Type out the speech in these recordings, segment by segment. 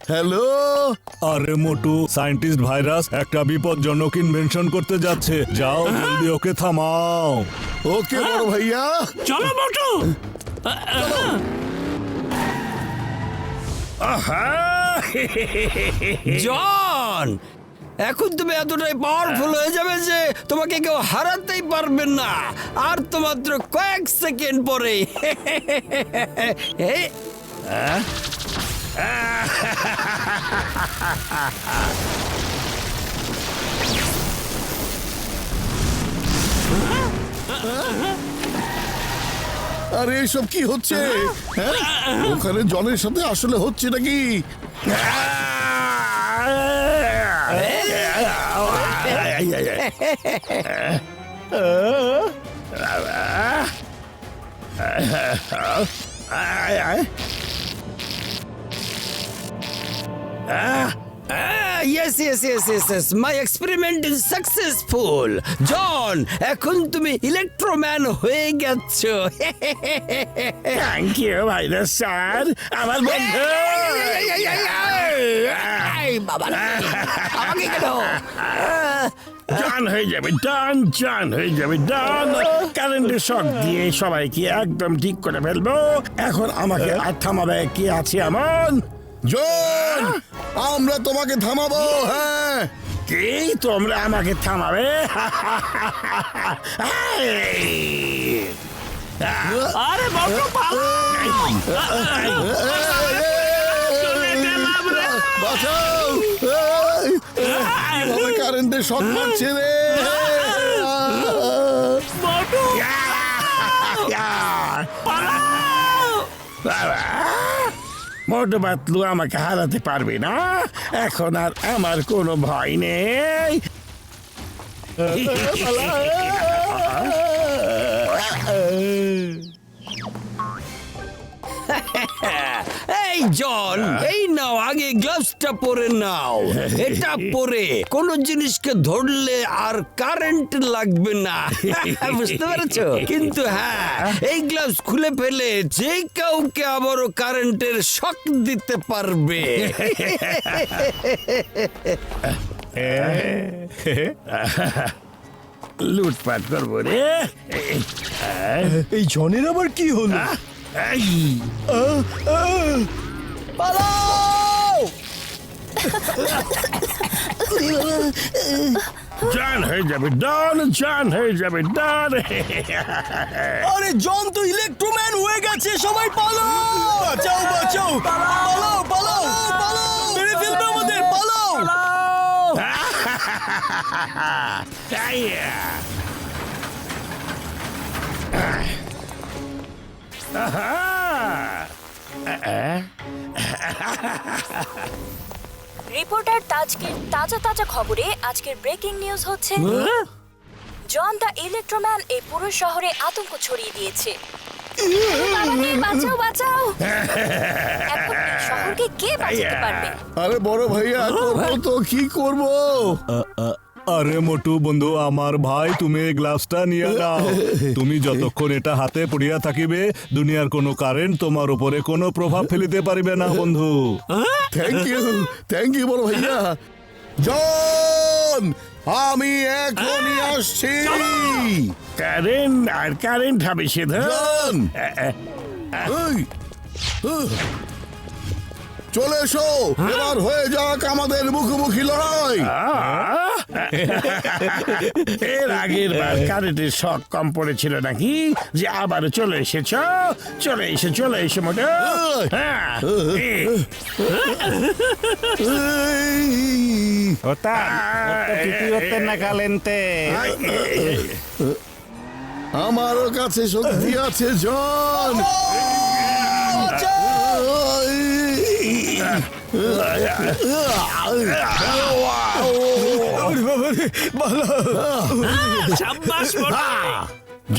Hello. আরে মোটু, scientist virus একটা বিপজ্জনক ইনভেনশন করতে যাচ্ছে, যাও জলদি ওকে থামাও। ওকে বড় ভাইয়া। চলো মোটু। জন, এখন তুমি এতটাই পাওয়ারফুল হয়ে যাবে যে তোমাকে কেউ হারাতেই পারবে না, আর তো মাত্র কয়েক সেকেন্ড পরে। আরে এসব কি হচ্ছে? হ্যাঁ? ওখানে জলের সাথে আসলে হচ্ছে নাকি? Yes. My experiment is successful. জন, এখন তুমি ইলেকট্রোম্যান হয়ে গেছো। থ্যাংক ইউ ভাইরাস স্যার, আমার বন্ধু। আমাকে কেন? ডান হয়ে যাবে, ডান হয়ে যাবে, ডান। কারেন্টের শক দিয়ে সবাইকে একদম ঠিক করে ফেলবো। এখন আমাকে আর থামাবে কি আছে এমন? জন, আমরা তোমাকে থামাবো। হ্যাঁ, কি তোমরা আমাকে থামাবে? আরে মোটু বাঁচাও। কারেন্টের শক মারছে রে। মোটু পাতলু আমাকে হারাতে পারবে না, এখন আর আমার কোনো ভয় নেই। এই জন, এই নাও, আগে গ্লাভসটা পরে নাও। এটা পরে কোনো জিনিসকে ধরলে আর কারেন্ট লাগবে না, বুঝতে পেরেছো? কিন্তু হ্যাঁ, এই গ্লাভস খুলে ফেলে যে কাউকে আবারও কারেন্টের শক দিতে পারবে। লুটপাট করবো রে। এই জনের আবার কি হলো? জান হয়ে যাবে ডান, জান হয়ে যাবে ডান। আরে জন তো ইলেকট্রোম্যান হয়ে গেছে, সবাই পালাও! বাঁচাও! পালাও! মেরে ফেলবে আমাদের, পালাও! রিপোর্টার তাজকে তাজা খবরে আজকের ব্রেকিং নিউজ হচ্ছে, জন দ্য ইলেকট্রোম্যান এই পুরো শহরে আতঙ্ক ছড়িয়ে দিয়েছে। বাঁচাও! এখন এই শহরকে কে বাঁচাতে পারবে? আরে বড় ভাইয়া, করবো তো কি করবো? আরে মোটু বন্ধু, আমার ভাই, তুমি এই গ্লাভসটা নিয়ে নাও। তুমি যতক্ষণ এটা হাতে পড়িয়া থাকিবে, দুনিয়ার কোনো কারেন্ট তোমার উপরে কোনো প্রভাব ফেলিতে পারিবে না বন্ধু। থ্যাংক ইউ বড় ভাইয়া। জন, আমি এখনই আসছি। কারেন্ট হবে সেধা। জন, চলে এসো, এবার হয়ে যাক আমাদের মুখোমুখি লড়াই। এর আগের বার কারেন্টের শক কম পড়েছিল নাকি যে আবার চলে এসে মোটে। আমারও কাছে শক্তি আছে জন।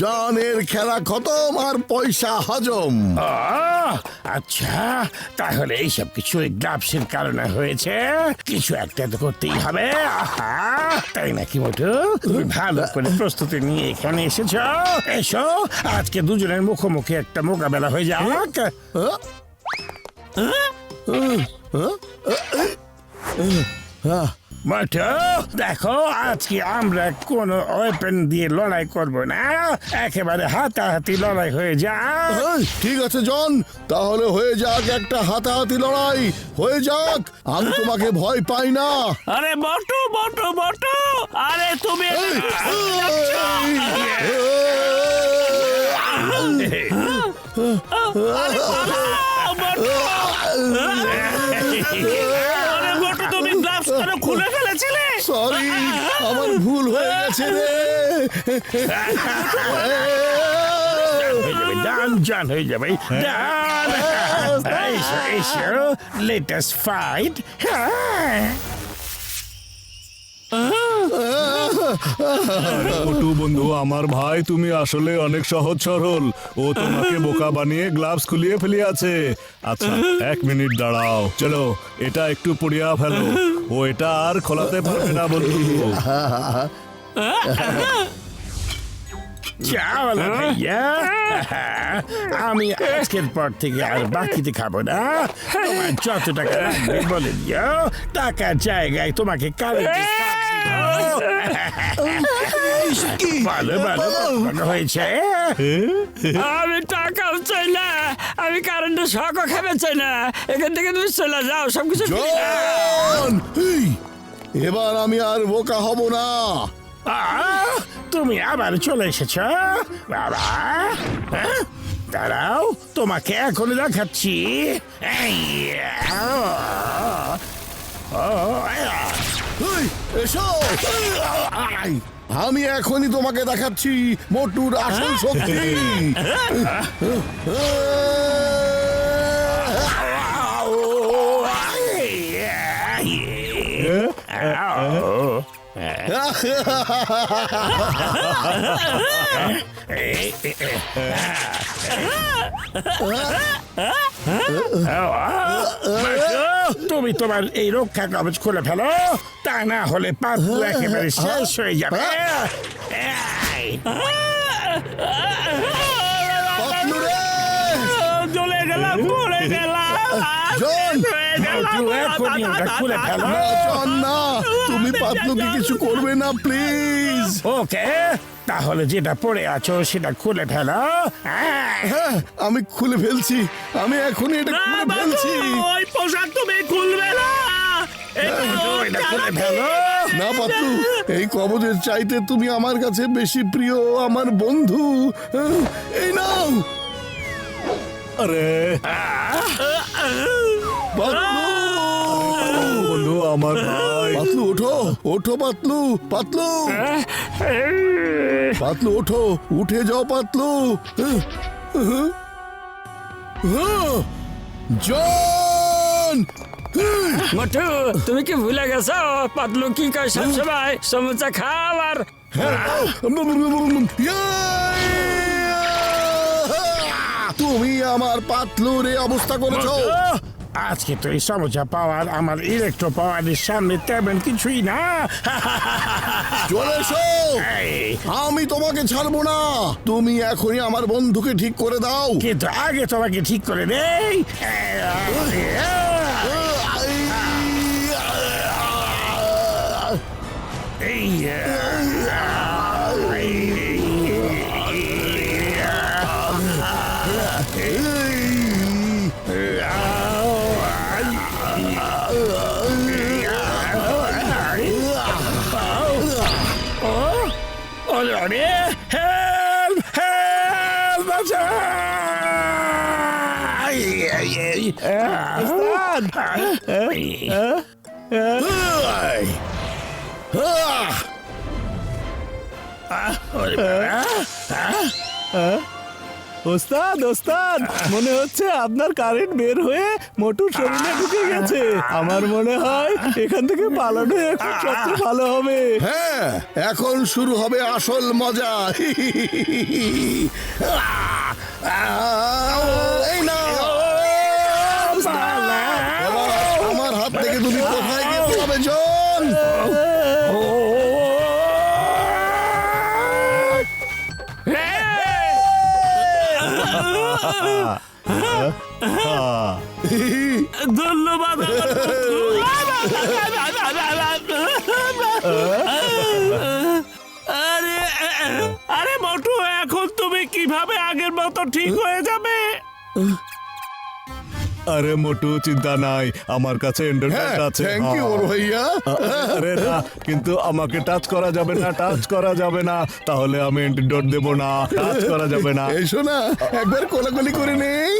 জনের খেলা খতম আর পয়সা হজম। আচ্ছা, তাহলে এইসব কিছু গ্লাভসের কারণে হয়েছে। কিছু একটা তো করতেই হবে। আহা, তাই নাকি মোটু? তুমি ভালো করে প্রস্তুতি নিয়ে এখানে এসেছো। এসো, আজকে দুজনের মুখোমুখি একটা মোকাবেলা হয়ে যাক। মোটু, দেখো, আজকে আমরা কোনো ওয়েপন দিয়ে লড়াই করব না, একেবারে হাতাহাতি লড়াই হয়ে যাক। ঠিক আছে জন, তাহলে হয়ে যাক একটা হাতাহাতি লড়াই। হয়ে যাক, আমি তোমাকে ভয় পাই না। আরে বটু বটু বটু, আরে তুমি আরে বটু, তুমি গ্লাভস কেন খুলে ফেলেছিলে? সরি, আমার ভুল হয়ে গেছে রে। ডান হয়ে যাবে, ডান। এসো এসো, লেটেস্ট ফাইট। মোটু বন্ধু, আমার ভাই তুমি আসলে অনেক সহজ সরল। ও তোমাকে বোকা বানিয়ে গ্লাভস খুলিয়ে ফেলিয়াছে। আচ্ছা, 1 মিনিট দাঁড়াও। চলো, এটা একটু পড়িয়া ফেলো। ও এটা আর খোলাতে পারবে না বন্ধু। চাওয়ালা ভাইয়া, আমি আজকের পর থেকে আর বাকিতে খাবো না। তোমার যত টাকা লাগবে বলে দিও, টাকার জায়গায় তোমাকে কারেন্ট ভালো ভালো ভালো হয়েছে। আমি টাকাও চাই না, আমি কারেন্টের শকও খেতে চাই না। এখান থেকে তুমি চলে যাও, সবকিছু জন, এই, এবার আমি আর বোকা হব না। তুমি আবার চলে এসেছ বাবা। দাঁড়াও, তোমাকে এখনই দেখাচ্ছি। এই, এই, এসো। আই, আমি এখনই তোমাকে দেখাচ্ছি মোটুর আসল শক্তি। তুমি তোমার এই রক্ষা কবচ খুলে ফেলো, তা না হলে পাপ্পু একেবারে শেষ হয়ে যাবে। পাতলু রে! চলে গেলাম, পড়ে গেলাম। জন! মোটু, এখনই ওটা খুলে ফেলো। না, জন, না, তুমি পাতলুকে কিছু করবে না প্লিজ। ওকে, তাহলে যেটা পড়ে আছো সেটা খুলে ফেলো। হ্যাঁ, আমি খুলে ফেলছি। আমি এখনই এটা খুলে ফেলছি। ওই পোশাক তুমি খুলবে না। এটা খুলে ফেলো। না পাতলু, এই কবজের চাইতে তুমি আমার কাছে বেশি প্রিয়, আমার বন্ধু। এই নাও আরে পাতলু। বন্ধু, আমার ভাই। পাতলু ওঠো, ওঠো পাতলু, পাতলু, পাতলু ওঠো, উঠে যাও পাতলু। জন! মোটু, তুমি কি ভুলে গেছো পাতলু কি কয় সবসময়? সমুচা খাও আর তুমি আমার পাতলুর এই অবস্থা করেছো। আজকে তো এই সমস্যা পাওয়ার আমার ইলেকট্রো পাওয়ারের সামনে তেমন কিছুই না। চলে এসো, এই, আমি তোমাকে ছাড়বো না। তুমি এখনই আমার বন্ধুকে ঠিক করে দাও। কিন্তু আগে তোমাকে ঠিক করে দেই। Help! Help! ওস্তাদ ওস্তাদ মনে হচ্ছে আপনার কারেন্ট বের হয়ে মোটুর শরীরে ঢুকে গেছে। আমার মনে হয় এখান থেকে পালানো এখন সবচেয়ে ভালো হবে। হ্যাঁ, এখন শুরু হবে আসল মজা। এই না, আমার হাত থেকে তুমি কোথায় গিয়ে পড়াবে জন? ধন্যবাদ আমার বন্ধু। আরে আরে মোটু, এখন তুমি কিভাবে আগের মতো ঠিক হয়ে যাবে? আরে মোটু চিন্তা নাই, আমার কাছে হ্যাঁ, এন্ডারম্যান আছে। থ্যাংক ইউ ওর ভাইয়া। আরে না, কিন্তু আমাকে টাচ করা যাবে না, টাচ করা যাবে না, তাহলে আমি অ্যান্টিডোট দেব না। টাচ করা যাবে না। এসো না, একবার কোলাকুলি করে নেই।